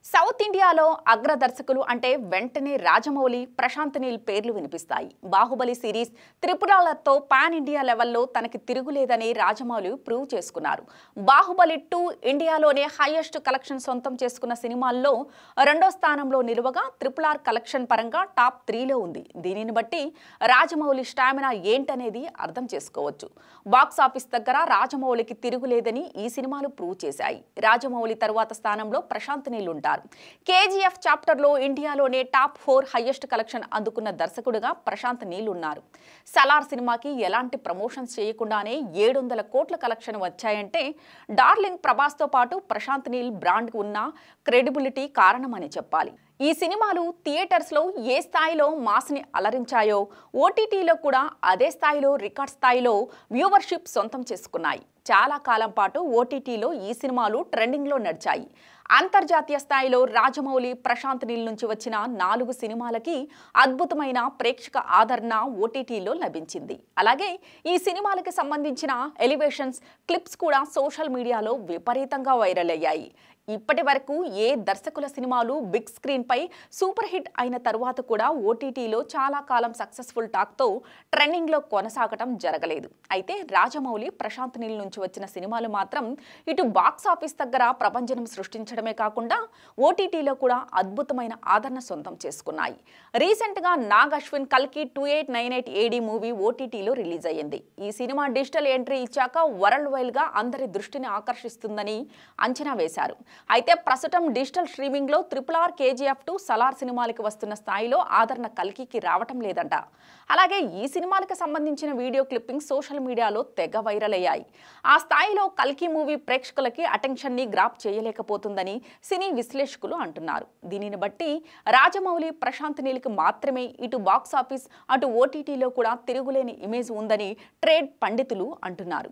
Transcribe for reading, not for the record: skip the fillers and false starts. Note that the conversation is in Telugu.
సౌత్ ఇండియాలో అగ్ర దర్శకులు అంటే వెంటనే రాజమౌళి, ప్రశాంత్ నీల్ పేర్లు వినిపిస్తాయి. బాహుబలి సిరీస్ త్రిపురాలతో పాన్ ఇండియా లెవెల్లో తనకి తిరుగులేదని రాజమౌళి ప్రూవ్ చేసుకున్నారు. బాహుబలి 2 ఇండియాలోనే హైయెస్ట్ కలెక్షన్ సొంతం చేసుకున్న సినిమాల్లో రెండో స్థానంలో నిలువగా RRR కలెక్షన్ పరంగా టాప్ 3లో ఉంది. దీనిని బట్టి రాజమౌళి స్టామినా ఏంటనేది అర్థం చేసుకోవచ్చు. బాక్స్ ఆఫీస్ దగ్గర రాజమౌళికి తిరుగులేదని ఈ సినిమాలు ప్రూవ్ చేశాయి. రాజమౌళి తరువాత స్థానంలో ప్రశాంత్ నీల్ ఉంటారు. KGF చాప్టర్లో ఇండియాలోనే టాప్ 4 హైయెస్ట్ కలెక్షన్ అందుకున్న దర్శకుడిగా ప్రశాంత్ నీల్ ఉన్నారు. సలార్ సినిమాకి ఎలాంటి ప్రమోషన్స్ చేయకుండానే 700 కోట్ల కలెక్షన్ వచ్చాయంటే డార్లింగ్ ప్రభాస్తో పాటు ప్రశాంత్ నీల్ బ్రాండ్కు ఉన్న క్రెడిబిలిటీ కారణమని చెప్పాలి. ఈ సినిమాలు థియేటర్స్లో ఏ స్థాయిలో మాస్ని అలరించాయో OTTలో కూడా అదే స్థాయిలో రికార్డ్ స్థాయిలో వ్యూవర్షిప్ సొంతం చేసుకున్నాయి. చాలా కాలం పాటు OTTలో ఈ సినిమాలు ట్రెండింగ్లో నడిచాయి. అంతర్జాతీయ స్థాయిలో రాజమౌళి, ప్రశాంత్ నీల్ నుంచి వచ్చిన 4 సినిమాలకి అద్భుతమైన ప్రేక్షక ఆదరణ OTTలో లభించింది. అలాగే ఈ సినిమాలకి సంబంధించిన ఎలివేషన్స్, క్లిప్స్ కూడా సోషల్ మీడియాలో విపరీతంగా వైరల్ అయ్యాయి. ఇప్పటి వరకు ఏ దర్శకుల సినిమాలు బిగ్ స్క్రీన్ పై సూపర్ హిట్ అయిన తరువాత కూడా OTTలో చాలా కాలం సక్సెస్ఫుల్ టాక్తో ట్రెండింగ్లో కొనసాగటం జరగలేదు. అయితే రాజమౌళి, ప్రశాంత్ నీల్ నుంచి వచ్చిన సినిమాలు మాత్రం ఇటు బాక్స్ ఆఫీస్ దగ్గర ప్రభంజనం సృష్టించడమే కాకుండా OTTలో కూడా అద్భుతమైన ఆదరణ సొంతం చేసుకున్నాయి. రీసెంట్గా నాగ్ అశ్విన్ కల్కి 2898 AD మూవీ OTTలో రిలీజ్ అయ్యింది. ఈ సినిమా డిజిటల్ ఎంట్రీ ఇచ్చాక వరల్డ్ వైడ్గా అందరి దృష్టిని ఆకర్షిస్తుందని అంచనా వేశారు. అయితే ప్రస్తుతం డిజిటల్ స్ట్రీమింగ్లో RRR, KGF 2, సలార్ సినిమాలకి వస్తున్న స్థాయిలో ఆదరణ కల్కికి రావటం లేదంట. అలాగే ఈ సినిమాలకు సంబంధించిన వీడియో క్లిప్పింగ్ సోషల్ మీడియాలో తెగ వైరల్ అయ్యాయి. ఆ స్థాయిలో కల్కి మూవీ ప్రేక్షకులకి అటెన్షన్ని గ్రాప్ చేయలేకపోతుందని సినీ విశ్లేషకులు అంటున్నారు. దీనిని బట్టి రాజమౌళి, ప్రశాంత్ నీల్కి మాత్రమే ఇటు బాక్స్ ఆఫీస్ అటు OTTలో కూడా తిరుగులేని ఇమేజ్ ఉందని ట్రేడ్ పండితులు అంటున్నారు.